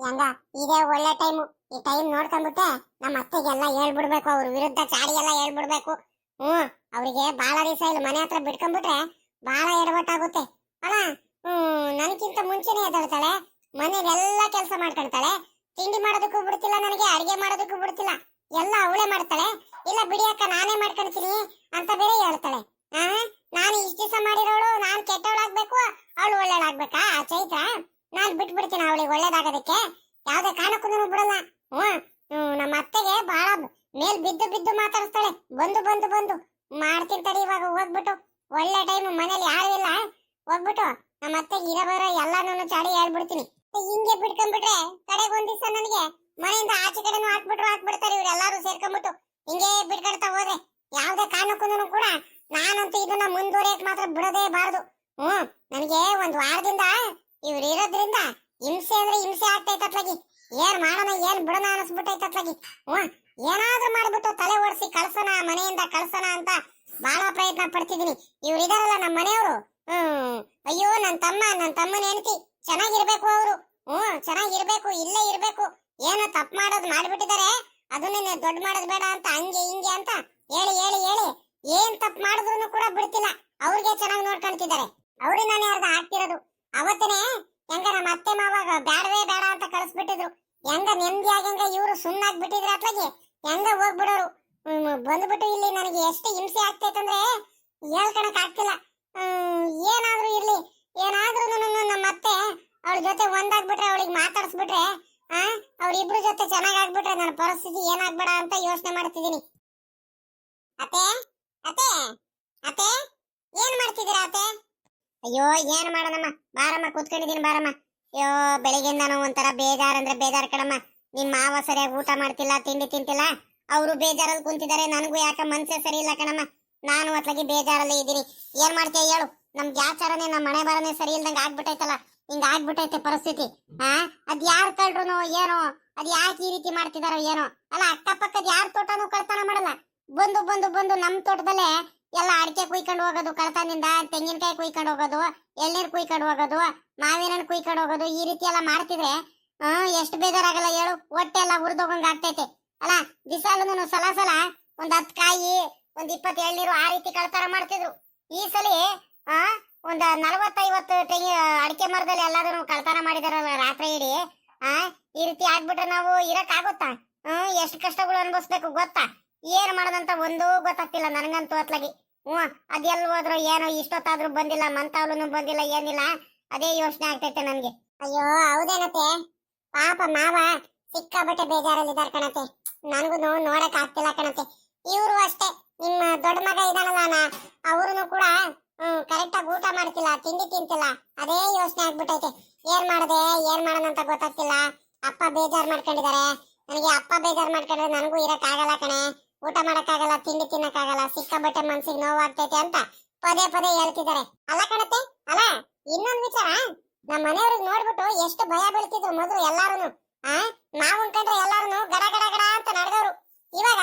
ಹೆಂಗ ಇದೇ ಒಳ್ಳೆ ಟೈಮು. ಈ ಟೈಮ್ ನೋಡ್ಕೊಂಡ್ಬಿಟ್ಟೆ ನಮ್ಮ ಅತ್ತೆಗೆಲ್ಲ ಹೇಳ್ಬಿಡ್ಬೇಕು, ಅವ್ರ ವಿರುದ್ಧ ಚಾಡಿ ಎಲ್ಲ ಹೇಳ್ಬಿಡ್ಬೇಕು. ಅವ್ರಿಗೆ ಬಾಳ ದಿವಸ ಇಲ್ಲಿ ಮನೆ ಹತ್ರ ಬಿಟ್ಕೊಂಡ್ಬಿಟ್ರೆ ಬಾಳ ಎಡವಟ್ಟಾಗುತ್ತೆ ಅಲ್ಲ. ನನಗಿಂತ ಮುಂಚೆನೆ ಎದ್ದೇಳ್ತಾಳೆ, ಮನೆಗೆಲ್ಲ ಕೆಲಸ ಮಾಡ್ಕೊಳ್ತಾಳೆ, ತಿಂಡಿ ಮಾಡೋದಕ್ಕೂ ಬಿಡ್ತಿಲ್ಲ, ನನಗೆ ಅಡಿಗೆ ಮಾಡೋದಕ್ಕೂ ಬಿಡ್ತಿಲ್ಲ, ಎಲ್ಲ ಅವಳೇ ಮಾಡ್ತಾಳೆ. ಇಲ್ಲ ಬಿಡಿಯಕ್ಕ ನಾನೇ ಮಾಡ್ಕೊಳ್ತೀನಿ ಅಂತ ಬೇರೆ ಹೇಳ್ತಾಳೆ. ನಾನು ಇಷ್ಟ ದಿವಸ ಮಾಡಿರೋಳು ನಾನು ಕೆಟ್ಟವಳಾಗ್ಬೇಕು, ಅವಳು ಒಳ್ಳೆಳಾಗ್ಬೇಕಾ ಚೈತ್ರ? ನಾನು ಬಿಟ್ಬಿಡ್ತೀನಿ ಅವಳಿಗೆ ಒಳ್ಳೇದಾಗೋದಕ್ಕೆ, ಯಾವ್ದೇ ಕಾರಣಕ್ಕೂ ಬಿಡಲ್ಲ. ನಮ್ಮ ಅತ್ತೆಗೆ ಬಹಳ ಮೇಲ್ ಬಿದ್ದು ಬಿದ್ದು ಮಾತಾಡಿಸ್ತಾಳೆ. ಬಂದು ಬಂದು ಬಂದು ಮಾಡ್ತೀನಿ ತಡಿ, ಇವಾಗ ಹೋಗ್ಬಿಟ್ಟು ಒಳ್ಳೆ ಟೈಮ್, ಮನೇಲಿ ಯಾರು ಇಲ್ಲ, ಹೋಗ್ಬಿಟ್ಟು ನಮ್ಮ ಅತ್ತೆಗೆ ಇರೋ ಎಲ್ಲಾನು ಚಾಡಿ ಹೇಳ್ಬಿಡ್ತೀನಿ. ಹಿಂಗೆ ಬಿಟ್ಕೊಂಡ್ಬಿಟ್ರೆ ಕಡೆಗೆ ಒಂದ್ ದಿವಸ ನನಗೆ ಮನೆಯಿಂದ ಆಚೆ ಕಡೆನೂ ಹಾಕ್ಬಿಡ್ತಾರೆ ಇವ್ರೆಲ್ಲಾರು ಸೇರ್ಕೊಂಡ್ಬಿಟ್ಟು. ಹಿಂಗೆ ಬಿಟ್ಕೊಡ್ತಾ ಹೋದ್ರೆ ಯಾವ್ದೇ ಕಾರಣಕ್ಕೂ ಕೂಡ ನಾನಂತೂ ಇದನ್ನ ಮುಂದುವರಿಯಕ್ ಮಾತ್ರ ಬಿಡೋದೇ ಬಾರದು. ನನಗೆ ಒಂದ್ ವಾರದಿಂದ ಇವ್ರು ಇರೋದ್ರಿಂದ ಹಿಂಸೆ ಅಂದ್ರೆ ಹಿಂಸೆ ಆಗ್ತೈತತ್ಲಾಗಿ. ಏನ್ ಮಾಡೋಣ ಏನ್ ಬಿಡೋಣ ಅನಿಸ್ಬಿಟ್ಟೈತತ್ಲಾಗಿ. ಏನಾದ್ರೂ ಮಾಡ್ಬಿಟ್ಟು ತಲೆ ಓಡಿಸಿ ಕಳ್ಸೋಣ, ಮನೆಯಿಂದ ಕಳ್ಸೋಣ ಅಂತ ಬಹಳ ಪ್ರಯತ್ನ ಪಡ್ತಿದೀನಿ. ಇವ್ರು ಇದಾರಲ್ಲ ನಮ್ಮ ಮನೆಯವರು, ಅಯ್ಯೋ ನನ್ನ ತಮ್ಮನ ಹೆಂಡತಿ ಚೆನ್ನಾಗಿರ್ಬೇಕು, ಅವರು ಚೆನ್ನಾಗಿರ್ಬೇಕು, ಇಲ್ಲೇ ಇರ್ಬೇಕು, ಏನೋ ತಪ್ಪು ಮಾಡೋದು ಮಾಡ್ಬಿಟ್ಟಿದ್ದಾರೆ, ಅದನ್ನೇ ದೊಡ್ಡ ಮಾಡೋದು ಬೇಡ ಅಂತ ಹಂಗೆ ಹಿಂಗೆ ಅಂತ ಹೇಳಿ ಹೇಳಿ ಹೇಳಿ ಏನ್ ತಪ್ಪು ಮಾಡಿದ್ರು ಕೂಡ ಬಿಡ್ತಿಲ್ಲ. ಅವ್ರಿಗೆ ಚೆನ್ನಾಗಿ ನೋಡ್ಕೊಂತಿದ್ದಾರೆ, ಅವ್ರಿಂದಾನೇ ಅರ್ಧ ಆಗ್ತಿರೋದು. ಅವತ್ತನೇ ಹೆಂಗ ನಮ್ಮ ಅತ್ತೆ ಮಾವಾಗ ಬ್ಯಾಡವೇ ಬೇಡ ಅಂತ ಕಳಿಸ್ಬಿಟ್ಟಿದ್ರು, ಹೆಂಗ ನೆಮ್ಮದಿಯಾಗಿ ಹೆಂಗ ಇವ್ರು ಸುಮ್ಮನಾಗಿ ಬಿಟ್ಟಿದ್ರು ಅತ್ಲಾಗಿ ಹೆಂಗ ಹೋಗ್ಬಿಡೋರು. ಬಂದ್ಬಿಟ್ಟು ಇಲ್ಲಿ ನನಗೆ ಎಷ್ಟು ಹಿಂಸೆ ಆಗ್ತೈತಂದ್ರೆ ಹೇಳ್ಕೊಳಕ್ ಆಗ್ತಿಲ್ಲ. ಏನಾದ್ರೂ ಇರ್ಲಿ, ಏನಾದ್ರೂ ನಮ್ಮ ಅತ್ತೆ ಅವಳ ಜೊತೆ ಒಂದಾಗ್ಬಿಟ್ರೆ, ಅವಳಿಗೆ ಮಾತಾಡಿಸ್ಬಿಟ್ರೆ, ಅವ್ರಿಬ್ರು ಜೊತೆ ಚೆನ್ನಾಗ್ ಆಗ್ಬಿಟ್ರೆ ನನ್ನ ಪರಿಸ್ಥಿತಿ ಏನಾಗ್ಬೇಡ ಅಂತ ಯೋಚನೆ ಮಾಡ್ತಿದ್ದೀನಿ. ಅತ್ತೆ ಅತ್ತೆ ಅತ್ತೆ ಏನ್ ಮಾಡ್ತಿದ್ದೀರಾ ಅತ್ತೆ? ಅಯ್ಯೋ ಏನ್ ಮಾಡೋಣಮ್ಮ, ಬಾರಮ್ಮ ಕೂತ್ಕೊಂಡಿದ್ದೀನಿ ಬಾರಮ್ಮ. ಅಯ್ಯೋ ಬೆಳಿಗ್ಗೆಯಿಂದಾನು ಒಂಥರ ಬೇಜಾರಂದ್ರೆ ಬೇಜಾರ್ ಕಣಮ್ಮ. ನಿಮ್ ಮಾವ ಸರಿಯಾಗಿ ಊಟ ಮಾಡ್ತಿಲ್ಲ, ತಿಂಡಿ ತಿಂತಿಲ್ಲ, ಅವರು ಬೇಜಾರಲ್ಲಿ ಕುಂತಿದ್ದಾರೆ. ನನಗೂ ಯಾಕೆ ಮನ್ಸೇ ಸರಿ ಇಲ್ಲ ಕಣಮ್ಮ, ನಾನು ಅತ್ಲಾಗಿ ಬೇಜಾರಲ್ಲೇ ಇದ್ದೀನಿ. ಏನ್ ಮಾಡ್ತೀಯ ಹೇಳು, ನಮ್ ಗ್ಯಾಚಾರನೇ ನಮ್ಮ ಮನೆ ಬರನೇ ಸರಿ ಇಲ್ದಂಗ ಆಗ್ಬಿಟ್ಟೈತಲ್ಲ, ಹಿಂಗ ಆಗ್ಬಿಟ್ಟೈತೆ ಪರಿಸ್ಥಿತಿ. ಅದ್ ಯಾರು ಕಳ್ರು ಏನೋ, ಅದ್ ಯಾಕೆ ಈ ರೀತಿ ಮಾಡ್ತಿದಾರೋ ಏನೋ. ಅಲ್ಲ ಅಕ್ಕಪಕ್ಕದ ಯಾರ ತೋಟನೂ ಕಳ್ತನ ಮಾಡಲ್ಲ, ಬಂದು ಬಂದು ಬಂದು ನಮ್ ತೋಟದಲ್ಲೇ ಎಲ್ಲ ಅಡಿಕೆ ಕುಯ್ಕೊಂಡು ಹೋಗೋದು, ಕಳ್ತನಿಂದ ತೆಂಗಿನಕಾಯಿ ಕುಯ್ಕೊಂಡು ಹೋಗೋದು, ಎಳ್ನೀರ್ ಕುಯ್ಕೊಂಡು ಹೋಗೋದು, ಮಾವಿನ ಹಣ್ಣು ಕುಯ್ಕೊಂಡು ಹೋಗೋದು, ಈ ರೀತಿ ಎಲ್ಲ ಮಾಡ್ತಿದ್ರೆ ಎಷ್ಟು ಬೇಜಾರಾಗಲ್ಲ ಹೇಳು. ಹೊಟ್ಟೆ ಎಲ್ಲ ಉರ್ದೋಗಂಗ ಆಗ್ತೈತೆ ಅಲ್ಲ. ದಿಸಾಲು ಸಲ ಒಂದ್ 10 ಕಾಯಿ, ಒಂದ್ 20 ಎಳ್ನೀರು ಆ ರೀತಿ ಕಳ್ತನ ಮಾಡ್ತಿದ್ರು. ಈ ಸಲ ಒಂದ್ 40-50 ತೆಂಗಿ ಅಡಿಕೆ ಮರದಲ್ಲಿ ಎಲ್ಲಾದ್ರೂ ಕಳ್ತನ ಮಾಡಿದಾರಲ್ಲ ರಾತ್ರಿ ಇಡೀ. ಈ ರೀತಿ ಆಗ್ಬಿಟ್ರೆ ನಾವು ಇರಕ್ ಆಗುತ್ತಾ? ಎಷ್ಟು ಕಷ್ಟಗಳು ಅನ್ಭವಿಸ್ಬೇಕು ಗೊತ್ತಾ? ಏನ್ ಮಾಡೋದಂತ ಒಂದು ಗೊತ್ತಾಗ್ತಿಲ್ಲ ನನಗಂತೂ ಅತ್ಲಾಗಿ. ಅದೆಲ್ಲ ಹೋದ್ರು ಏನೋ, ಇಷ್ಟೊತ್ತಾದ್ರೂ ಬಂದಿಲ್ಲ, ಮಂತಾವ್ಲು ಬಂದಿಲ್ಲ, ಏನಿಲ್ಲ, ಅದೇ ಯೋಚನೆ ಆಗ್ತೈತೆ ನನ್ಗೆ. ಅಯ್ಯೋ ಹೌದೇನತೆ, ಪಾಪ ಮಾವ ಸಿಕ್ಕಾಬಟ್ಟೆ ಬೇಜಾರಲ್ಲಿದ್ದಾರೆ ಕಣತೆ. ನನಗೂ ನೋಡಕ್ ಆಗ್ತಿಲ್ಲ ಕಣತೆ. ಇವ್ರು ಅಷ್ಟೇ, ನಿಮ್ಮ ದೊಡ್ಡ ಮಗ ಇದಾನಲ್ಲ ಅವ್ರು ಕೂಡ ಕರೆಕ್ಟ್ ಆಗಿ ಊಟ ಮಾಡ್ತಿಲ್ಲ, ತಿಂಡಿ ತಿಂತಿಲ್ಲ, ಅದೇ ಯೋಚನೆ ಆಗ್ಬಿಟ್ಟೈತೆ. ಏನ್ ಮಾಡೋಣ ಅಂತ ಗೊತ್ತಾಗ್ತಿಲ್ಲ. ಅಪ್ಪ ಬೇಜಾರ್ ಮಾಡ್ಕೊಂಡಿದ್ದಾರೆ ನನಗೆ. ಅಪ್ಪ ಬೇಜಾರ್ ಮಾಡ್ಕೊಂಡ್ರೆ ನನಗೂ ಇರಕ್ ಆಗಲ್ಲ ಕಣೆ, ಊಟ ಮಾಡಕ್ ಆಗಲ್ಲ, ತಿಂಡಿ ತಿನ್ನಕ್ ಆಗಲ್ಲ, ಸಿಕ್ಕಾಬಟ್ಟೆ ಮನ್ಸಿಗೆ ನೋವಾಗ್ತೈತೆ ಅಂತ ಪದೇ ಪದೇ ಹೇಳ್ತಿದ್ದಾರೆ. ಅಲ್ಲ ಕಣತೆ, ಅಲ್ಲ ಇನ್ನೊಂದ್ ವಿಚಾರ, ನಮ್ಮ ಮನೆಯವ್ರಿಗೆ ನೋಡ್ಬಿಟ್ಟು ಎಷ್ಟು ಭಯ ಬೀಳ್ತಿದ್ರು ಮೊದಲು ಎಲ್ಲಾರು. ನಾವು ಅನ್ಕೊಂಡ್ರೆ ಎಲ್ಲಾರು ಗಡ ಗಡ ಗಡ ಅಂತ ನಡೆದವ್ರು, ಇವಾಗ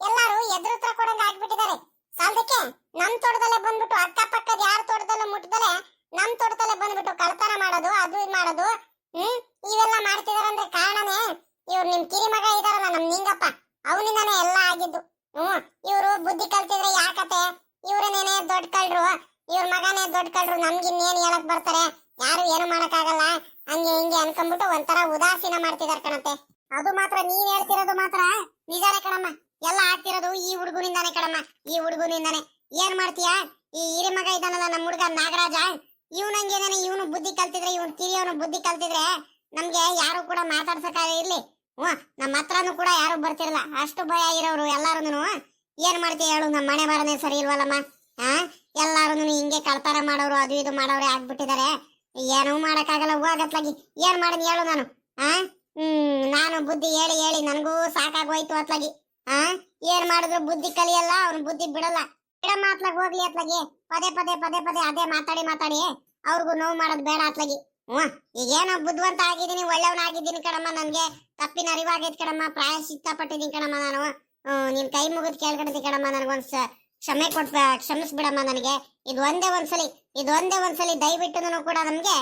ಎಲ್ಲಾರು ಎದುರುತ್ರ ಕೊಡಂಗ ಆಗ್ಬಿಟ್ಟಿದ್ದಾರೆ. ಸಾಲದಕ್ಕೆ ನಮ್ ತೋಟದಲ್ಲೇ ಬಂದ್ಬಿಟ್ಟು, ಅಕ್ಕಪಕ್ಕದ ಯಾರ ತೋಟದಲ್ಲೂ ಮುಟ್ಟದಲ್ಲೇ ನಮ್ ತೋಟದಲ್ಲೇ ಬಂದ್ಬಿಟ್ಟು ಕಳ್ತನ ಮಾಡೋದು, ಅದು ಇದು ಮಾಡೋದು, ಇವೆಲ್ಲ ಮಾಡ್ತಿದಾರಂದ್ರೆ ಕಾರಣನೇ ಇವ್ರು ನಿಮ್ ಕಿರಿ ಮಗ ಇದಾರಲ್ಲ ನಮ್ ನಿಂಗಪ್ಪ, ಅವನಿಂದಾನೇ ಎಲ್ಲ ಆಗಿದ್ದು. ಇವ್ರು ಬುದ್ಧಿ ಕಲ್ತಿದ್ರೆ ಯಾಕತೆ, ಇವ್ರನೇನೆ ದೊಡ್ಡ ಕಳ್ರು, ಇವ್ರ ಮಗನೇ ದೊಡ್ಡ ಕಳ್ರು, ನಮ್ಗಿನ್ನೇನ್ ಹೇಳಕ್ ಬರ್ತಾರೆ, ಯಾರು ಏನು ಮಾಡಕ್ ಆಗಲ್ಲ, ಹಂಗೆ ಹಿಂಗೆ ಅನ್ಕೊಂಡ್ಬಿಟ್ಟು ಒಂಥರ ಉದಾಸೀನ ಮಾಡ್ತಿದಾರ ಕಣತೆ. ಅದು ಮಾತ್ರ ನೀನ್ ಹೇಳ್ತಿರೋದು ಮಾತ್ರ ನಿಜಾನೇ ಕಣಮ್ಮ, ಎಲ್ಲ ಆಗ್ತಿರೋದು ಈ ಹುಡುಗನಿಂದಾನೆ ಕಣಮ್ಮ, ಈ ಹುಡುಗನಿಂದಾನೆ. ಏನ್ ಮಾಡ್ತೀಯಾ, ಈ ಹಿರಿ ಮಗ ಇದಾನಲ್ಲ ನಮ್ಮ ಹುಡುಗ ನಾಗರಾಜ, ಇವನಂಗೇನೆ ಇವನು ಬುದ್ಧಿ ಕಲ್ತಿದ್ರೆ, ಇವನ್ ಕಿರಿಯವನು ಬುದ್ಧಿ ಕಲ್ತಿದ್ರೆ ನಮ್ಗೆ ಯಾರು ಕೂಡ ಮಾತಾಡ್ಸಕ ಇರ್ಲಿ, ನಮ್ಮ ಹತ್ರನು ಕೂಡ ಯಾರು ಬರ್ತಿರಲ್ಲ, ಅಷ್ಟು ಭಯ ಇರೋರು ಎಲ್ಲಾರು. ಏನ್ ಮಾಡ್ತೀಯ ಹೇಳು, ನಮ್ಮ ಮನೆ ಬಾರನೆ ಸರಿ ಇಲ್ವಲ್ಲಮ್ಮ. ಎಲ್ಲಾರು ಹಿಂಗೆ ಕಳ್ತನ ಮಾಡೋರು, ಅದು ಇದು ಮಾಡೋರೆ ಆಗ್ಬಿಟ್ಟಿದ್ದಾರೆ. ಏನೂ ಮಾಡಕ್ಕಾಗಲ್ಲ, ಹೋಗತ್ಲಾಗಿ ಏನ್ ಮಾಡಿದ್ನಿ ಹೇಳು ನಾನು. ನಾನು ಬುದ್ಧಿ ಹೇಳಿ ಹೇಳಿ ನನಗೂ ಸಾಕಾಗೋಯ್ತು ಅತ್ಲಾಗಿ. ಏನ್ ಮಾಡಿದ್ರು ಬುದ್ಧಿ ಕಲಿಯಲ್ಲ, ಅವ್ನು ಬುದ್ಧಿ ಬಿಡಲ್ಲ. ಬಿಡಮ್ಮ ಅತ್ಲಾಗ, ಹೋಗ್ಲಿ ಅತ್ಲಾಗಿ, ಪದೇ ಪದೇ ಪದೇ ಪದೇ ಅದೇ ಮಾತಾಡಿ ಮಾತಾಡಿ ಅವ್ರಿಗೂ ನೋವು ಮಾಡೋದು ಬೇಡ ಅತ್ಲಾಗಿ. ಈಗೇನೋ ಬುದ್ಧಿವಂತ ಆಗಿದ್ದೀನಿ, ಒಳ್ಳೆಯವನ ಆಗಿದ್ದೀನಿ ಕಣಮ್ಮ, ನನ್ಗೆ ತಪ್ಪಿನ ಅರಿವಾಗೈತ್ ಕಣಮ್ಮ, ಪ್ರಾಯಶ್ಚಿತ್ತ ಪಟ್ಟಿದ್ದೀನಿ ಕಣಮ್ಮ ನಾನು. ನಿನ್ ಕೈ ಮುಗಿದ್ ಕೇಳ್ಕೊಂಡಿದ್ದೀನಿ ಕಣಮ್ಮ, ನನಗೊಂದ್ ಕ್ಷಮೆ ಕ್ಷಮಿಸ್ಬಿಡಮ್ಮ ನನಗೆ. ಇದು ಒಂದೇ ಒಂದ್ಸಲಿ ದಯವಿಟ್ಟು ಕೂಡ ನಮ್ಗೆ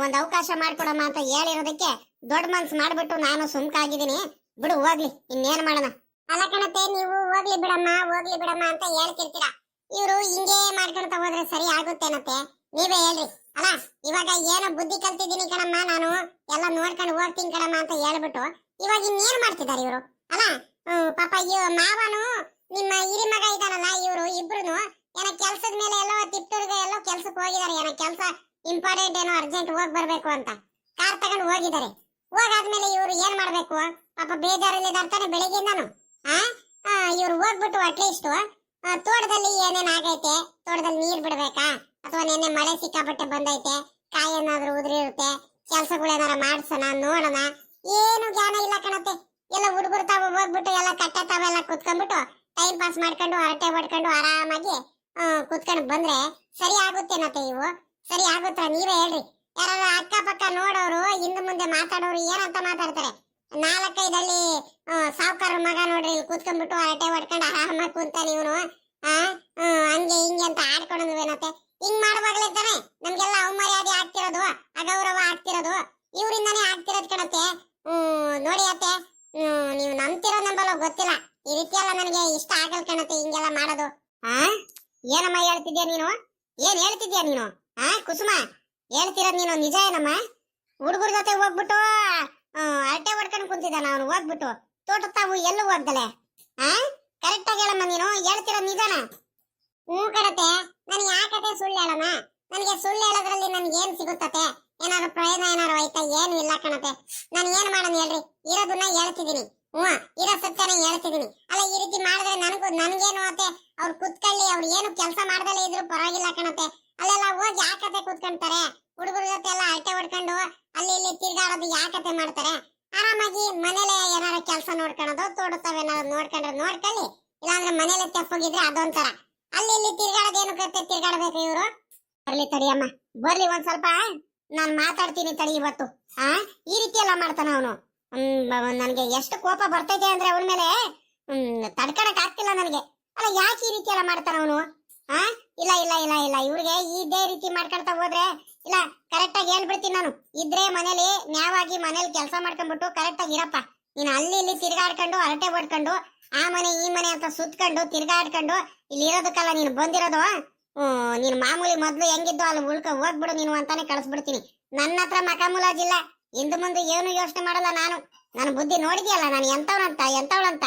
ಒಂದ್ ಅವಕಾಶ ಮಾಡ್ಕೊಡಮ್ಮ ಅಂತ ಹೇಳಿರೋದಕ್ಕೆ ದೊಡ್ಡ ಮನ್ಸು ಮಾಡ್ಬಿಟ್ಟು ನಾನು ಸುಮ್ಕಾಗಿದ್ದೀನಿ. ಬಿಡು ಹೋಗ್ಲಿ, ಇನ್ನೇನ್ ಮಾಡೋಣ. ಅಲ್ಲ ಕಣತೆ, ನೀವು ಹೋಗ್ಲಿ ಬಿಡಮ್ಮ ಅಂತ ಹೇಳ್ತಿರ್ತೀರಾ. ಇವ್ರು ಹಿಂಗೇ ಮಾಡ್ಕೊಳ್ತಾ ಹೋದ್ರೆ ಸರಿ ಆಗುತ್ತೇನತ್ತೆ? ನೀವೇ ಹೇಳ್ರಿ. ಅಲ್ಲ ಇವಾಗ ಏನೋ ಬುದ್ಧಿ ಕಲ್ತಿದ್ದೀನಿ ಕಣಮ್ಮ, ನಾನು ಎಲ್ಲ ನೋಡ್ಕೊಂಡು ಹೋಗ್ತೀನಿ ಕಣಮ್ಮ ಅಂತ ಹೇಳ್ಬಿಟ್ಟು ಇವಾಗ ಇನ್ನೇನ್ ಮಾಡ್ತಿದ್ದಾರೆ ಇವರು? ಅಲ್ಲ ಪಾಪ ಮಾವನು ನಿಮ್ಮ ಹಿರಿ ಮಗ ಇದಾನಲ್ಲ, ಇವರು ಇಬ್ರು ಏನೋ ಕೆಲ್ಸದ ಮೇಲೆ ಎಲ್ಲೋ ತಿಪ್ಟೂರ್ಗೆ ಎಲ್ಲೋ ಕೆಲ್ಸಕ್ಕೆ ಹೋಗಿದ್ದಾರೆ. ಏನೋ ಕೆಲ್ಸ ಇಂಪಾರ್ಟೆಂಟ್, ಏನೋ ಅರ್ಜೆಂಟ್ ಹೋಗಿ ಬರ್ಬೇಕು ಅಂತ ಕಾರ್ ತಗೊಂಡು ಹೋಗಿದ್ದಾರೆ. ಹೋಗಾದ್ಮೇಲೆ ಇವ್ರು ಏನ್ ಮಾಡ್ಬೇಕು? ಪಾಪ ಬೇಜಾರಲ್ಲಿ ಇದಾರ್ತಾನೆ ಬೆಳಿಗ್ಗೆಯಿಂದಾನು. ಇವ್ರು ಹೋಗ್ಬಿಟ್ಟು ಅಟ್ಲೀಸ್ಟ್ ತೋಟದಲ್ಲಿ ಏನೇನ್ ಆಗೈತೆ, ತೋಟದಲ್ಲಿ ನೀರ್ ಬಿಡ್ಬೇಕಾ, ಅಥವಾ ನೆನ್ನೆ ಮಳೆ ಸಿಕ್ಕಾಪಟ್ಟೆ ಬಂದೈತೆ, ಕಾಯಿ ಏನಾದ್ರೂ ಉದುರಿರುತ್ತೆ, ಕೆಲ್ಸಗಳೇನಾರ ಮಾಡ್ಸೋಣ ನೋಡೋಣ, ಏನು ಜ್ಞಾನ ಇಲ್ಲ ಕಣತ್ತೆ. ಎಲ್ಲ ಹುಡುಗರು ತಾವು ಹೋಗ್ಬಿಟ್ಟು ಎಲ್ಲ ಕಟ್ಟ ತಾವೆಲ್ಲ ಕುತ್ಕೊಂಡ್ಬಿಟ್ಟು ಟೈಮ್ ಪಾಸ್ ಮಾಡ್ಕೊಂಡು ಹರಟೆ ಹೊಡ್ಕೊಂಡು ಆರಾಮಾಗಿ ಕುತ್ಕೊಂಡು ಬಂದ್ರೆ ಸರಿ ಆಗುತ್ತೇನತ್ತೆ? ಇವು ಸರಿ ಆಗುತ್ತಾ? ನೀವೇ ಹೇಳ್ರಿ. ಯಾರು ಅಕ್ಕಪಕ್ಕ ನೋಡೋರು, ಹಿಂದೆ ಮುಂದೆ ಮಾತಾಡೋರು ಏನಂತ ಮಾತಾಡ್ತಾರೆ? 4-5 ಹಳ್ಳಿ ಸಾವುಕಾರ ಮಗ ನೋಡ್ರಿ ಇಲ್ಲಿ ಕೂತ್ಕೊಂಡ್ಬಿಟ್ಟು ಹರಟೆ ಹೊಡ್ಕೊಂಡು ಆರಾಮಾಗಿ ಕುಂತಾನೆ ಇವನು. ಹಂಗೆ ಹಿಂಗೆ ಅಂತ ಆಡ್ಕೊಂಡೇನತ್ತೆ? ಹಿಂಗ್ ಮಾಡುವಾಗ್ಲೇ ತಾನೆ ನಮ್ಗೆಲ್ಲ ಅವಮರ್ಯಾದೆ ಆಗ್ತಿರೋದು, ಅಗೌರವ ಆಗ್ತಿರೋದು, ಇವರಿಂದಾನೇ ಆಗ್ತಿರೋದ್ ಕಣತ್ತೆ. ನೋಡಿ ಅತ್ತೆ, ನೀವು ನಂಬ್ತಿರೋ ನಂಬಲ್ಲ ಗೊತ್ತಿಲ್ಲ, ಈ ರೀತಿ ಎಲ್ಲ ನನಗೆ ಇಷ್ಟ ಆಗಲ್ ಕಣತ್ತೆ ಹಿಂಗೆಲ್ಲ ಮಾಡೋದು. ಏನಮ್ಮ ಹೇಳ್ತಿದ್ಯಾ ನೀನು? ಏನ್ ಹೇಳ್ತಿದ್ಯಾ ನೀನು? ಕುಸುಮ, ಹೇಳ್ತಿರೋದ್ ನೀನು ನಿಜ ಏನಮ್ಮ? ಹುಡುಗರ ಜೊತೆ ಹೋಗ್ಬಿಟ್ಟು ಅರಟೆ ಹೊಡ್ಕೊಂಡು ಕುಂತಿದ್ದಾನ ಅವನು, ಹೋಗ್ಬಿಟ್ಟು ತೋಟ ತಾವು ಎಲ್ಲೂ ಹೋಗ್ದಲೆ. ಕರೆಕ್ಟ್ ಆಗಿ ಹೇಳಮ್ಮ, ನೀನು ಹೇಳ್ತಿರೋದ್ ನಿಜಾನ? ಕಣತೆ, ನನ್ ಯಾಕತೆ ಸುಳ್ಳು ಹೇಳಮ್ಮ? ನನಗೆ ಸುಳ್ಳು ಹೇಳೋದ್ರಲ್ಲಿ ನನ್ಗೆ ಏನ್ ಸಿಗುತ್ತತೆ? ಏನಾದ್ರು ಪ್ರಯೋಜನ ಏನಾರು ಆಯ್ತಾ? ಏನು ಇಲ್ಲ ಕಣತೆ. ನಾನು ಏನ್ ಮಾಡೋಣ ಹೇಳ್ರಿ? ಇರೋದನ್ನ ಹೇಳ್ತಿದೀನಿ. ಇರೋ ಸತ್ಯನ ಹೇಳ್ತಿದೀನಿ. ಅಲ್ಲ ಈ ರೀತಿ ಮಾಡಿದ್ರೆ ನನ್ಗೇನು ಆತೆ? ಅವ್ರು ಕುತ್ಕೊಳ್ಳಿ, ಅವ್ರು ಏನು ಕೆಲಸ ಮಾಡ್ದಲೇ ಇದ್ರು ಪರವಾಗಿಲ್ಲ ಕಣತೆ. ಅಲ್ಲೆಲ್ಲ ಹೋಗಿ ಯಾಕತೆ ಕುತ್ಕೊಂತಾರೆ? ಹುಡುಗರ ಜೊತೆ ಎಲ್ಲ ಅರಟೆ ಹೊಡ್ಕೊಂಡು ಅಲ್ಲಿ ಇಲ್ಲಿ ತಿರ್ಗಾಡೋದು ಯಾಕತೆ ಮಾಡ್ತಾರೆ? ಆರಾಮಾಗಿ ಮನೇಲೆ ಏನಾರ ಕೆಲಸ ನೋಡ್ಕೊಳ್ಳೋದು, ತೋಡುತ್ತವೇನಾದ್ರು ನೋಡ್ಕೊಂಡ್ರೆ ನೋಡ್ಕೊಳ್ಳಿ, ಇಲ್ಲಾಂದ್ರೆ ಮನೇಲೆ ತೆಪ್ಪೋಗಿದ್ರೆ ಅದೊಂಥರ. ಅಲ್ಲಿ ಇಲ್ಲಿ ತಿರ್ಗಾಡೋದೇನು ಕತೆ? ತಿರ್ಗಾಡಬೇಕು ಇವರು? ಬರ್ಲಿ ತಡಿಯಮ್ಮ, ಬರ್ಲಿ ಒಂದ್ ಸ್ವಲ್ಪ ನಾನ್ ಮಾತಾಡ್ತೀನಿ ತಡಿ. ಇವತ್ತು ಈ ರೀತಿ ಎಲ್ಲ ಮಾಡ್ತಾನ ಅವನು. ನನ್ಗೆ ಎಷ್ಟು ಕೋಪ ಬರ್ತೈತೆ ಅಂದ್ರೆ ಅವನ ಮೇಲೆ ತಡ್ಕಣಕ್ ಆಗ್ತಿಲ್ಲ ನನಗೆ. ಅಲ್ಲ ಯಾಕೆ ಈ ರೀತಿ ಎಲ್ಲ ಮಾಡ್ತಾನ ಅವನು? ಇಲ್ಲ ಇಲ್ಲ ಇಲ್ಲ ಇಲ್ಲ, ಇವ್ರಿಗೆ ಇದೇ ರೀತಿ ಮಾಡ್ಕೊಳ್ತಾ ಹೋದ್ರೆ ಇಲ್ಲ, ಕರೆಕ್ಟ್ ಆಗಿ ಹೇಳ್ಬಿಡ್ತೀನಿ ನಾನು. ಇದ್ರೆ ಮನೇಲಿ ನ್ಯಾಯವಾಗಿ ಮನೇಲಿ ಕೆಲಸ ಮಾಡ್ಕೊಂಡ್ಬಿಟ್ಟು ಕರೆಕ್ಟ್ ಆಗಿ ಇರಪ್ಪ. ನೀನ್ ಅಲ್ಲಿ ಇಲ್ಲಿ ತಿರ್ಗಾಡ್ಕೊಂಡು ಹರಟೆ ಹೊಡ್ಕೊಂಡು ಆ ಮನೆ ಈ ಮನೆ ಅಂತ ಸುತ್ಕೊಂಡು ತಿರ್ಗಾಡ್ಕೊಂಡು ಇಲ್ಲಿ ಇರೋದಕ್ಕಲ್ಲ ನೀನು ಬಂದಿರೋದು. ನೀನು ಮಾಮೂಲಿ ಮೊದ್ಲು ಹೆಂಗಿದ್ದು ಅಲ್ಲಿ ಹೋಗ್ಬಿಡು ನೀನು ಅಂತಾನೆ ಕಳಿಸ್ಬಿಡ್ತೀನಿ. ನನ್ನ ಹತ್ರ ಮಕಾಮುಲಾಜಿಲ್ಲ, ಇಂದು ಮುಂದೆ ಏನು ಯೋಚನೆ ಮಾಡಲ್ಲ ನಾನು. ನನ್ನ ಬುದ್ಧಿ ನೋಡಿದ್ಯಲ್ಲ ನಾನು ಎಂತವಳಂತ.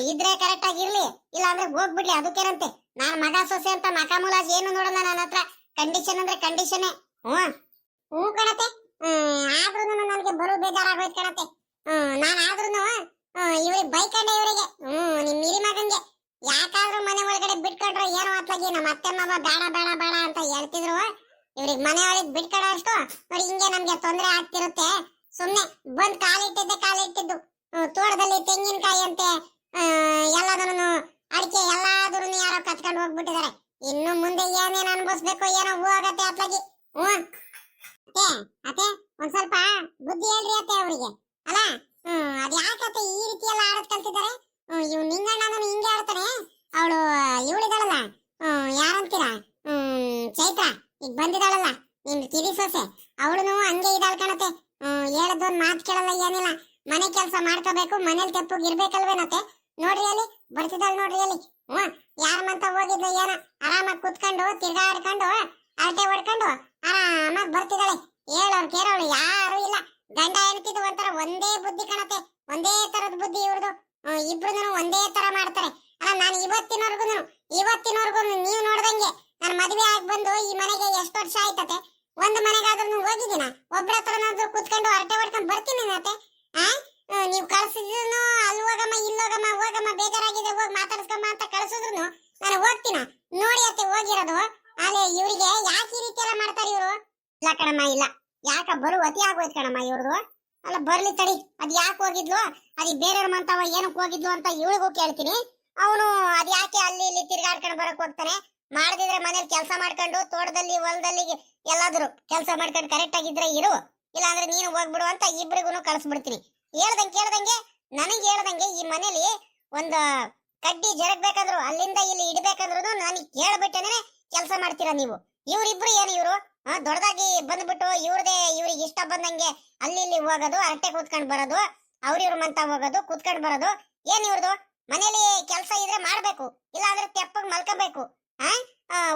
ಇದ್ರೆ ಕರೆಕ್ಟ್ ಆಗಿ ಇರ್ಲಿ, ಇಲ್ಲ ಅಂದ್ರೆ ಹೋಗ್ಬಿಡ್ಲಿ, ಅದಕ್ಕೇನಂತೆ. ನಾನ್ ಮಗ ಸೊಸೆ ಅಂತ ಮಕಾಮುಲಾಜ್ ಏನು ನೋಡಲ್ಲ ನನ್ನ ಹತ್ರ. ಕಂಡೀಷನ್ ಅಂದ್ರೆ ಕಂಡೀಷನ್. ಕಣತೆ, ಆದ್ರೂ ನನಗೆ ಬರು ಬೇಜಾರಾಗೋಯ್ತು ಕಣತೆ. ನಾನು ಆದ್ರೂ ಇವ್ರಿಗೆ ಬೈಕಂಡೆ, ಇವರಿಗೆ ನಿಮ್ ಹಿರಿ ಮಗನ್ಗೆ ಯಾಕಾದ್ರೂ ಮನೆ ಒಳಗಡೆ ಬಿಟ್ಕೊಂಡ್ರೆ ಏನೋ ಅತ್ಲಾಗಿ ನಮ್ಮ ಅತ್ತೆ ಮಾವ ಬೇಡ ಬೇಡ ಬೇಡ ಅಂತ ಹೇಳ್ತಿದ್ರು. ಇವ್ರಿಗೆ ಮನೆ ಒಳಗೆ ಬಿಟ್ಕೊಡೋ ಅಷ್ಟು ನೋಡಿ ಹಿಂಗೆ ನಮ್ಗೆ ತೊಂದರೆ ಆಗ್ತಿರುತ್ತೆ. ಸುಮ್ನೆ ಬಂದ್ ಕಾಲಿಟ್ಟಿದ್ದು ತೋಟದಲ್ಲಿ ತೆಂಗಿನಕಾಯಿ ಅಂತೆ ಎಲ್ಲದನ್ನು ಅಡಿಕೆ ಎಲ್ಲಾದ್ರೂ ಯಾರೋ ಕತ್ಕೊಂಡು ಹೋಗ್ಬಿಟ್ಟಿದ್ದಾರೆ. ಇನ್ನು ಮುಂದೆ ಏನೇನ್ ಅನ್ಭವಿಸ್ಬೇಕು ಏನೋ ಹೋಗತ್ತೆ ಅತ್ಲಾಗಿ. ಅತ್ತೆ ಒಂದ್ ಸ್ವಲ್ಪ ಬುದ್ಧಿ ಹೇಳ್ರಿ ಅತ್ತೆ ಅವ್ರಿಗೆ. ಅಲ್ಲ ಅದ್ ಯಾಕತ್ತೆ ಈ ರೀತಿ ಎಲ್ಲ ಆಡೋದ್ ಕಲ್ತಿದ್ದಾರೆ? ಇವ್ ನಿಂಗಣ್ಣ ಹಿಂಗೆ ಆಡ್ತಾನೆ. ಅವಳು ಇವಳಿದಾಳಲ್ಲ, ಯಾರಂತೀರಾ, ಚೈತ್ರ, ಈಗ ಬಂದಿದ್ದಾಳಲ್ಲ ನಿನ್ ಕಿರಿ ಸೊಸೆ, ಅವಳುನು ಹಂಗೆ ಇದಾಳ್ ಕಣತೆ. ಹೇಳದೊಂದ್ ಮಾತು ಕೇಳಲ್ಲ, ಏನಿಲ್ಲ. ಮನೆ ಕೆಲಸ ಮಾಡ್ಕೋಬೇಕು, ಮನೇಲಿ ತೆಪ್ಪಗ್ ಇರ್ಬೇಕಲ್ವೇನತ್ತೆ? ನೋಡ್ರಿ ಅಲ್ಲಿ ಬರ್ತಿದ್ದಾಳೆ ನೋಡ್ರಿ ಅಲ್ಲಿ. ಯಾರಮ್ಮಂತ ಹೋಗಿದ್ಲು ಏನ, ಆರಾಮಾಗಿ ಕುತ್ಕೊಂಡು ತಿರ್ಗಾಡ್ಕೊಂಡು ಅರಟೆ ಹೊಡ್ಕೊಂಡು ಆರಾಮಾಗಿ ಬರ್ತಿದ್ದಾಳೆ. ಹೇಳೋರು ಕೇಳೋಳು ಯಾರು ಇಲ್ಲ. ಗಂಡ ಹೆಂಡತಿದು ಒಂಥರ ಒಂದೇ ಬುದ್ಧಿ ಕಣತೆ, ಒಂದೇ ತರದ ಬುದ್ಧಿ ಇವ್ರದು. ಇಬ್ರು ಒಂದೇ ತರ ಮಾಡ್ತಾರೆ. ಅಲ್ಲ ನಾನು ಇವತ್ತಿನವರೆಗೂ ನೀವು ನೋಡ್ದಂಗೆ ನಾನು ಮದುವೆ ಆಗಿ ಬಂದು ಈ ಮನೆಗೆ ಎಷ್ಟು ವರ್ಷ ಆಯ್ತತೆ? ಒಂದು ಮನೆಗಾದ್ರೂ ಹೋಗಿದ್ದೀನ? ಒಬ್ರ ಹತ್ರನಾದ್ರೂ ಕುತ್ಕೊಂಡು ಹರಟೆ ಹೊಡ್ಕೊಂಡು ಬರ್ತೀನಿ ಅತ್ತೆ. ನೀವು ಕಳ್ಸಿದ್ರು ಅಲ್ಲಿ ಹೋಗಮ್ಮ ಬೇಜಾರಾಗಿದೆ ಹೋಗಿ ಮಾತಾಡ್ಸ್ಕೊಂಬ ಅಂತ ಕಳ್ಸಿದ್ರು ನಾನು ಹೋಗ್ತೀನ. ನೋಡಿ ಅತ್ತೆ ಹೋಗಿರೋದು. ಅಲ್ಲಿ ಇವ್ರಿಗೆ ಯಾಕೆ ಈ ರೀತಿ ಎಲ್ಲ ಮಾಡ್ತಾರೆ ಇವರು? ಇಲ್ಲ ಕಣಮ್ಮ, ಇಲ್ಲ, ಯಾಕ ಬರು ಅತಿ ಆಗೋಯ್ತು ಕಣಮ್ಮ ಇವ್ರದು. ಅಲ್ಲ ಬರ್ಲಿ ತಡಿ, ಅದ್ ಯಾಕೆ ಹೋಗಿದ್ಲು, ಅದ್ ಬೇರೆಯವ್ರ ಮಂತವ ಏನಕ್ಕೆ ಹೋಗಿದ್ಲು ಅಂತ ಇವಳಿಗೂ ಕೇಳ್ತೀನಿ. ಅವನು ಅದ್ ಯಾಕೆ ಅಲ್ಲಿ ಇಲ್ಲಿ ತಿರ್ಗಾಡ್ಕೊಂಡು ಬರಕ್ ಹೋಗ್ತಾನೆ? ಮಾಡದಿದ್ರೆ ಮನೇಲಿ ಕೆಲಸ ಮಾಡ್ಕೊಂಡು ತೋಟದಲ್ಲಿ ಹೊಲದಲ್ಲಿ ಎಲ್ಲಾದ್ರು ಕೆಲಸ ಮಾಡ್ಕೊಂಡು ಕರೆಕ್ಟ್ ಆಗಿದ್ರೆ ಇರು, ಇಲ್ಲ ಅಂದ್ರೆ ನೀನು ಹೋಗ್ಬಿಡು ಅಂತ ಇಬ್ರಿಗೂ ಕಳ್ಸ್ಬಿಡ್ತೀನಿ. ಕೇಳ್ದಂಗೆ ನನಗೆ ಹೇಳ್ದಂಗೆ ಈ ಮನೇಲಿ ಒಂದು ಕಡ್ಡಿ ಜರಗ್ಬೇಕಂದ್ರು ಅಲ್ಲಿಂದ ಇಲ್ಲಿ ಇಡ್ಬೇಕಂದ್ರು ನನಗೆ ಕೇಳ್ಬಿಟ್ಟೇನೆ ಕೆಲಸ ಮಾಡ್ತೀರಾ ನೀವು. ಇವ್ರಿಬ್ರು ಏನು ಇವ್ರು ದೊಡ್ಡದಾಗಿ ಬಂದ್ಬಿಟ್ಟು ಇವ್ರಿಗೆ ಇಷ್ಟ ಬಂದಂಗೆ ಅಲ್ಲಿ ಇಲ್ಲಿ ಹೋಗೋದು, ಅರಟೆ ಕೂತ್ಕೊಂಡ್ ಬರೋದು, ಇವ್ರ ಮಂತ ಹೋಗೋದು, ಕೂತ್ಕೊಂಡ್ ಬರೋದು. ಏನ್ ಇವ್ರದು? ಮನೇಲಿ ಕೆಲಸ ಇದ್ರೆ ಮಾಡ್ಬೇಕು, ಇಲ್ಲ ಅಂದ್ರೆ ತೆಪ್ಪಗ್ ಮಲ್ಕೋಬೇಕು.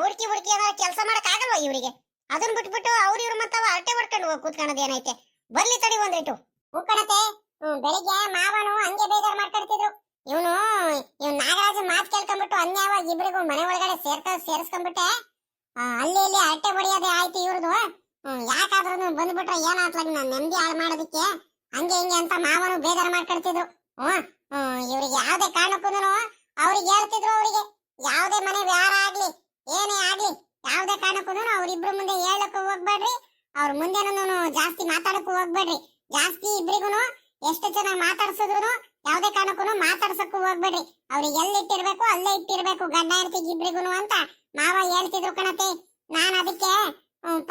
ಹುಡುಕಿ ಏನಾರ ಕೆಲಸ ಮಾಡಕ್ ಆಗಲ್ವಾ ಇವರಿಗೆ? ಅದನ್ನ ಬಿಟ್ಬಿಟ್ಟು ಇವ್ರ ಮಂತವ ಅರಟೆ ಹೊಡ್ಕೊಂಡು ಕೂತ್ಕೊಳ್ಳೋದು ಏನೈತೆ? ಬರ್ಲಿ ತಡಿ ಒಂದಿಟ್ಟು. ಕಣತೆ, ಬೆಳಿಗ್ಗೆ ಮಾವನು ಹಂಗೆ ಬೇಜಾರ್ ಮಾಡ್ಕೊಳ್ತಿದ್ರು. ಇವನು ನಾಗರಾಜ ಮಾತ್ ಕೇಳ್ಕೊಂಡ್ಬಿಟ್ಟು ಅನ್ಯಾಯವಾಗಿ ಇಬ್ರಿಗೂ ಮನೆ ಒಳಗಡೆ ಸೇರಿಸ್ಕೊಂಡ್ಬಿಟ್ಟೆ. ಅಲ್ಲಿ ಇಲ್ಲಿ ಅರಟೆ ಹೊಡಿಯೋದೇ ಆಯ್ತು ಇವ್ರದು. ಯಾಕಾದ್ರೂ ಬಂದ್ಬಿಟ್ರೆ ಏನಾತ್ಲಾಗ ನಾನು ನೆಮ್ಮದಿ ಹಾಳು ಮಾಡೋದಕ್ಕೆ ಹಂಗೆ ಹಿಂಗೆ ಅಂತ ಮಾವನು ಬೇಜಾರು ಮಾಡ್ಕೊಳ್ತಿದ್ರು. ಇವ್ರಿಗೆ ಯಾವ್ದೇ ಕಾರಣಕ್ಕೂ ಅವ್ರಿಗೆ ಹೇಳ್ತಿದ್ರು, ಅವ್ರಿಗೆ ಯಾವ್ದೇ ಮನೆ ವ್ಯವಹಾರ ಆಗ್ಲಿ ಏನೇ ಆಗ್ಲಿ ಯಾವ್ದೇ ಕಾರಣಕ್ಕೂ ಅವ್ರಿಬ್ರು ಮುಂದೆ ಹೇಳಕ್ಕೂ ಹೋಗ್ಬೇಡ್ರಿ, ಅವ್ರ ಮುಂದೆನೂ ಜಾಸ್ತಿ ಮಾತಾಡಕ್ಕೂ ಹೋಗ್ಬೇಡ್ರಿ. ಜಾಸ್ತಿ ಇಬ್ರಿಗೂ ಎಷ್ಟು ಚೆನ್ನಾಗಿ ಮಾತಾಡ್ಸಿದ್ರು ಯಾವ್ದೇ ಕಾರಣಕ್ಕೂ ಮಾತಾಡ್ಸಕ್ಕೂ ಹೋಗ್ಬೇಡ್ರಿ. ಅವ್ರಿಗೆ ಎಲ್ಲಿಟ್ಟಿರ್ಬೇಕು ಅಲ್ಲೇ ಇಟ್ಟಿರ್ಬೇಕು ಗಂಡ ಹೆಂಡತಿಗೆ ಇಬ್ರಿಗೂ ಅಂತ ಮಾವ ಹೇಳ್ತಿದ್ರು ಕಣತೆ. ನಾನ್ ಅದಕ್ಕೆ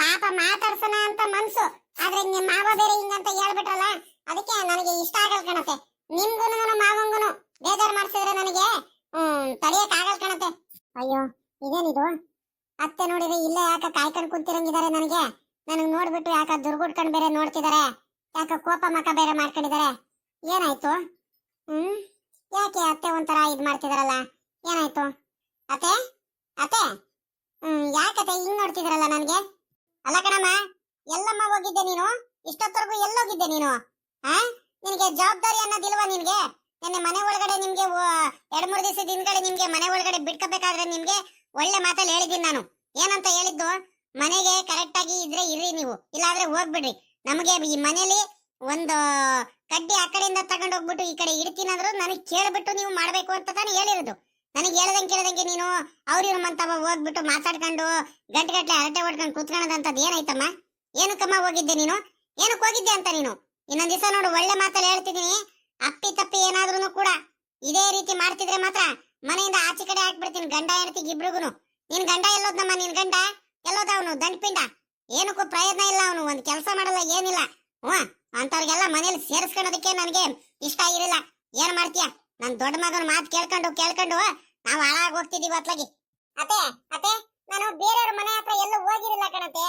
ಪಾಪ ಮಾತಾಡ್ಸೋಣ ಅಂತ ಮನ್ಸು, ಆದ್ರೆ ನಿಮ್ ಮಾವ ಬೇರೆ ಹಿಂಗಂತ ಹೇಳ್ಬಿಟ್ರಲ್ಲ, ಅದಕ್ಕೆ ನನಗೆ ಇಷ್ಟ ಆಗಲ್ ಕಣತೆ. ನಿಮ್ಗೂನು ಮಾವಂಗುನು ಬೇಜಾರ್ ಮಾಡ್ಸಿದ್ರೆ ನನಗೆ ತಡಿಯಕ್ ಆಗಲ್ ಕಣತೆ. ಅಯ್ಯೋ ಇದೇನಿದು? ಅತ್ತೆ ನೋಡಿದ್ರೆ ಇಲ್ಲೇ ಯಾಕ ಕಾಯ್ಕೊಂಡು ಕುಂತಿರಂಗಿದ್ದಾರೆ ನನಗ್ ನೋಡ್ಬಿಟ್ಟು ಯಾಕ ದುರ್ಗುಡ್ಕೊಂಡ್ ಬೇರೆ ನೋಡ್ತಿದ್ದಾರೆ, ಯಾಕ ಕೋಪ ಮಕ ಬೇರೆ ಮಾಡ್ಕೊಂಡಿದ್ದಾರೆ. ಏನಾಯ್ತು? ಯಾಕೆ ಅತ್ತೆ ಒಂಥರ ಇದ್ ಮಾಡ್ತಿದಾರಲ್ಲ? ಏನಾಯ್ತು ಅತ್ತೆ? ಅತ್ತೆ ಯಾಕತ್ತೆ ಹಿಂಗ್ ನೋಡ್ತಿದಾರಲ್ಲ ನನ್ಗೆ? ಅಲ್ಲ ಕಣಮ್ಮ, ಎಲ್ಲಮ್ಮ ಹೋಗಿದ್ದೆ ನೀನು? ಇಷ್ಟೊತ್ತರೆಗೂ ಎಲ್ಲೋಗಿದ್ದೆ ನೀನು? ನಿನ್ಗೆ ಜವಾಬ್ದಾರಿ ಅನ್ನೋದಿಲ್ವಾ ನಿನ್ಗೆ? ನಿನ್ನೆ ಮನೆ ಒಳಗಡೆ ನಿಮ್ಗೆ 2-3 ದಿವಸದ ಹಿಂದ್ಗಡೆ ನಿಮ್ಗೆ ಮನೆ ಒಳಗಡೆ ಬಿಡ್ಕೋಬೇಕಾದ್ರೆ ನಿಮ್ಗೆ ಒಳ್ಳೆ ಮಾತಲ್ಲಿ ಹೇಳಿದ್ದೀನಿ ನಾನು. ಏನಂತ ಹೇಳಿದ್ದು? ಮನೆಗೆ ಕರೆಕ್ಟ್ ಆಗಿ ಇದ್ರೆ ಇರ್ರಿ ನೀವು, ಇಲ್ಲಾಂದ್ರೆ ಹೋಗ್ಬಿಡ್ರಿ. ನಮಗೆ ಈ ಮನೇಲಿ ಒಂದು ಕಡ್ಡಿ ಆ ಕಡೆಯಿಂದ ತಗೊಂಡ್ ಹೋಗ್ಬಿಟ್ಟು ಈ ಕಡೆ ಇಡ್ತೀನಂದ್ರು ನನಗೆ ಕೇಳ್ಬಿಟ್ಟು ನೀವು ಮಾಡ್ಬೇಕು ಅಂತ ತಾನೇ ಹೇಳಿರೋದು. ನನಗೆ ಕೇಳದಂಗೆ ನೀನು ಇವ್ರ ಮಂತವ ಹೋಗ್ಬಿಟ್ಟು ಮಾತಾಡ್ಕೊಂಡು ಗಂಟೆ ಅರಟೆ ಹೊಡ್ಕೊಂಡು ಕೂತ್ಕೊಳ್ಳೋದಂತದ್ ಏನಾಯ್ತಮ್ಮ? ಏನಕ್ಕಮ್ಮ ಹೋಗಿದ್ದೆ ನೀನು? ಏನಕ್ಕೆ ಹೋಗಿದ್ದೆ ಅಂತ ನೀನು? ಇನ್ನೊಂದ್ ದಿವಸ ನೋಡು ಒಳ್ಳೆ ಮಾತಲ್ಲಿ ಹೇಳ್ತಿದೀನಿ, ಅಪ್ಪಿ ತಪ್ಪಿ ಏನಾದ್ರೂ ಕೂಡ ಇದೇ ರೀತಿ ಮಾಡ್ತಿದ್ರೆ ಮಾತ್ರ ಮನೆಯಿಂದ ಆಚೆ ಕಡೆ ಹಾಕ್ಬಿಡ್ತೀನಿ ಗಂಡ ಹೆಂಡತಿಗೆ ಇಬ್ರಿಗುನು. ನಿನ್ ಗಂಡ ಎಲ್ಲೋದ್ನಮ್ಮ? ನಿನ್ ಗಂಡ ಎಲ್ಲೋದ? ಅವನು ದಂಡಪಿಂಡ, ಏನಕ್ಕೂ ಪ್ರಯೋಜನ ಇಲ್ಲ, ಅವನು ಒಂದ್ ಕೆಲಸ ಮಾಡಲ್ಲ ಏನಿಲ್ಲ. ಅಂತವ್ರಿಗೆಲ್ಲ ಮನೇಲಿ ಸೇರಿಸ್ಕೊಳ್ಳೋದಕ್ಕೆ ನನಗೆ ಇಷ್ಟ ಇರಲಿಲ್ಲ. ಏನ್ ಮಾಡ್ತೀಯ? ನನ್ ದೊಡ್ಡ ಮಗನ ಮಾತು ಕೇಳ್ಕೊಂಡು ನಾವು ಹಾಳಾಗಿ ಹೋಗ್ತಿದೀವಿ ಅತ್ಲಾಗಿ. ಅತ್ತೆ ನಾನು ಬೇರೆಯವ್ರ ಮನೆ ಹತ್ರ ಎಲ್ಲೂ ಹೋಗಿರಲಿಲ್ಲ ಕಣತೆ.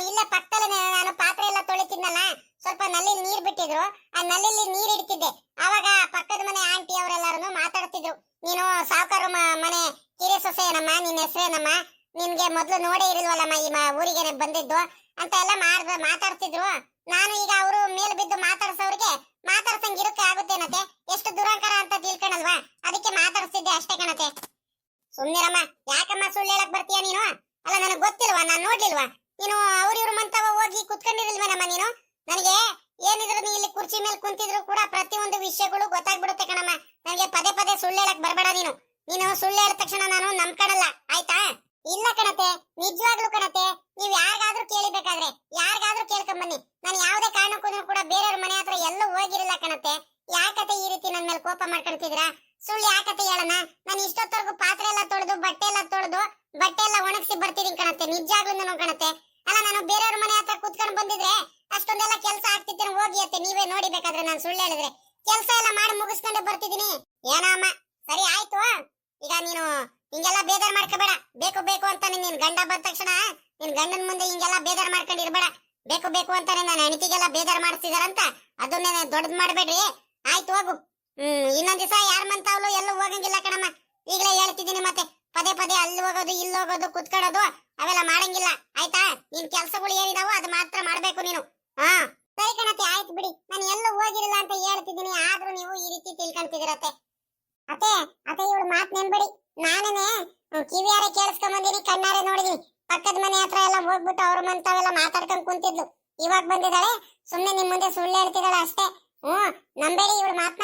ಇಲ್ಲೇ ಪಕ್ಕದಲ್ಲೇ ನಾನು ಪಾತ್ರೆ ಎಲ್ಲ ತೊಳಿತಿದ್ನಲ್ಲ, ಸ್ವಲ್ಪ ನಲ್ಲಿ ನೀರ್ ಬಿಟ್ಟಿದ್ರು, ಆ ನಲ್ಲಿ ನೀರ್ ಇಡ್ತಿದ್ದೆ. ಆವಾಗ ಪಕ್ಕದ ಮನೆ ಆಂಟಿ ಅವರೆಲ್ಲರೂ ಮಾತಾಡ್ತಿದ್ರು, ನೀನು ಸಾವುಕಾರ ಮನೆ ಕಿರಿ ಸೊಸೆ ಏನಮ್ಮ, ನಿನ್ನ ಹೆಸರೇನಮ್ಮ, ನಿನ್ಗೆ ಮೊದ್ಲು ನೋಡೇ ಇರಲ್ವಲ್ಲಮ್ಮ ಈ ಊರಿಗೆನೆ ಬಂದಿದ್ದು ಅಂತ ಎಲ್ಲ ಮಾತಾಡ್ತಿದ್ರು. ನಾನು ಈಗ ಅವರು ಮೇಲ್ ಬಿದ್ದು ಮಾತಾಡ್ಸೋರಿಗೆ ಮಾತಾಡ್ಸಂಗಿರಕ್ಕೆ ಆಗುತ್ತೇನತೆ? ಎಷ್ಟು ದುರಂಕಾರ ಅಂತ ತಿಳ್ಕೊಳಲ್ವಾ? ಅದಕ್ಕೆ ಮಾತಾಡ್ಸಿದ್ದೆ ಅಷ್ಟೇ ಕಣತೆ. ಸುಮ್ನಿರಮ್ಮ, ಯಾಕಮ್ಮ ಸುಳ್ಳು ಹೇಳಕ್ ಬರ್ತೀಯ ನೀನು? ಅಲ್ಲ ನನಗೆ ಗೊತ್ತಿಲ್ವಾ? ನಾನು ನೋಡ್ಲಿಲ್ವಾ? ನೀನು ಇವ್ರ ಮಂತವ ಹೋಗಿ ಕುತ್ಕೊಂಡಿರ್ಲಿಲ್ವೇನಮ್ಮ ನೀನು? ನನಗೆ ಏನಿದ್ರು ನೀ ಇಲ್ಲಿ ಕುರ್ಚಿ ಮೇಲೆ ಕುಂತಿದ್ರು ಕೂಡ ಪ್ರತಿಯೊಂದು ವಿಷಯಗಳು ಗೊತ್ತಾಗ್ಬಿಡುತ್ತೆ ಕಣಮ್ಮ. ನನಗೆ ಪದೇ ಸುಳ್ಳು ಹೇಳಕ್ ಬರ್ಬೇಡ ನೀನು. ಸುಳ್ಳು ಹೇಳಿದ ತಕ್ಷಣ ನಾನು ನಂಬ್ಕೊಳಲ್ಲ, ಆಯ್ತಾ? ಇಲ್ಲ ಕಣತೆ, ನಿಜವಾಗ್ಲೂ ಕಣತೆ. ನೀವ್ ಯಾರಿಗಾದ್ರೂ ಕೇಳಿಬೇಕಾದ್ರೆ ಯಾರಿಗಾದ್ರೂ ಕೇಳ್ಕೊಂಬನ್ನಿ, ನಾನು ಯಾವುದೇ ಕಾರಣಕ್ಕೂ ಕೂಡ ಬೇರೆಯವ್ರ ಮನೆ ಹತ್ರ ಎಲ್ಲೂ ಹೋಗಿರಲಿಲ್ಲ ಕಣತೆ. ಯಾಕತೆ ಈ ರೀತಿ ನನ್ನ ಮೇಲೆ ಕೋಪ ಮಾಡ್ಕೊಳ್ತಿದ್ರಾ? ಸುಳ್ಳು ಯಾಕತೆ ಹೇಳೋಣ? ನಾನು ಇಷ್ಟೊತ್ತವರೆಗೂ ಪಾತ್ರೆ ಎಲ್ಲ ತೊಳೆದು ಬಟ್ಟೆ ಎಲ್ಲ ಒಣಗಿಸಿ ಬರ್ತಿದ್ದೀನಿ ಕಣತೆ, ನಿಜವಾಗ್ಲೂ ಕಣತೆ. ಅಲ್ಲ ನಾನು ಬೇರೆಯವ್ರ ಮನೆ ಹತ್ರ ಕುತ್ಕೊಂಡು ಬಂದಿದ್ರೆ ಅಷ್ಟೊಂದೆಲ್ಲ ಕೆಲಸ ಆಗ್ತಿದ್ದೇನೆ. ಹೋಗಿ ಅತ್ತೆ, ನೀವೇ ನೋಡಿ ಬೇಕಾದ್ರೆ ನಾನು ಸುಳ್ಳು ಹೇಳಿದ್ರೆ. ಕೆಲಸ ಎಲ್ಲ ಮಾಡಿ ಮುಗಿಸ್ಕೊಂಡೆ ಬರ್ತಿದ್ದೀನಿ. ಏನೋ ಅಮ್ಮ, ಸರಿ ಆಯ್ತು. ಈಗ ನೀನು ಹಿಂಗೆಲ್ಲ ಬೇಜಾರ್ ಮಾಡ್ಕೋಬೇಡ. ಬೇಕು ಅಂತ ನಿನ್ ಗಂಡ ಬಂದ ತಕ್ಷಣ ನಿನ್ ಗಂಡನ ಮುಂದೆ ಹಿಂಗೆಲ್ಲ ಬೇಜಾರ್ ಮಾಡ್ಕೊಂಡಿರ್ಬೇಡ. ಬೇಕು ಅಂತಾನೆ ನನ್ನ ಹೆಂಡತಿಗೆಲ್ಲ ಬೇಜಾರ್ ಮಾಡಿಸಿದಾರಂತ ಅದನ್ನೇ ದೊಡ್ಡದ್ ಮಾಡ್ಬೇಡ್ರಿ. ಆಯ್ತು ಹೋಗು. ಇನ್ನೊಂದ್ ದಿವಸ ಯಾರ ಮಂತಾವ್ಲು ಎಲ್ಲೂ ಹೋಗಂಗಿಲ್ಲ ಕಣಮ್ಮ, ಈಗಲೇ ಹೇಳ್ತಿದ್ದೀನಿ. ಮತ್ತೆ ಪದೇ ಅಲ್ಲಿ ಹೋಗೋದು ಇಲ್ಲಿ ಹೋಗೋದು ಕುತ್ಕೊಳ್ಳೋದು ಅವೆಲ್ಲ ಮಾಡಂಗಿಲ್ಲ, ಆಯ್ತಾ? ನಿನ್ ಕೆಲ್ಸಗಳು ಏನಿದಾವೋ ಅದು ಮಾತ್ರ ಮಾಡ್ಬೇಕು ನೀನು. ಸರಿ ಕಣತೆ, ಆಯ್ತು ಬಿಡಿ. ನಾನು ಎಲ್ಲೂ ಹೋಗಿರಲಿಲ್ಲ ಅಂತ ಹೇಳ್ತಿದ್ದೀನಿ, ಆದ್ರೂ ನೀವು ಈ ರೀತಿ ತಿಳ್ಕೊಂತಿದಿರತ್ತೆ. ಅತ್ತೆ ಇವಳು ಮಾತ್ ನೆನ್ಬೇಡಿ. ನಾನೇನೆ ಕಿವಿಯಾರೆ ಕೇಳಿಸ್ಕೊಂಡ್ ಬಂದಿನಿ, ಕಣ್ಣಾರೆ ನೋಡಿದೀನಿ. ಪಕ್ಕದ ಮನೆ ಹತ್ರ ಎಲ್ಲ ಹೋಗ್ಬಿಟ್ಟು ಅವ್ರ ಮಂತಾವೆಲ್ಲ ಮಾತಾಡ್ಕೊಂಡ್ ಕುಂತಿದ್ಲು. ಇವಾಗ ಬಂದಿದ್ದಾಳೆ, ಸುಮ್ನೆ ನಿಮ್ ಮುಂದೆ ಸುಳ್ಳು ಹೇಳ್ತಿದ್ದಾಳೆ ಅಷ್ಟೇ. ನಂಬೇಡಿ ಇವಳು ಮಾತ್ನ.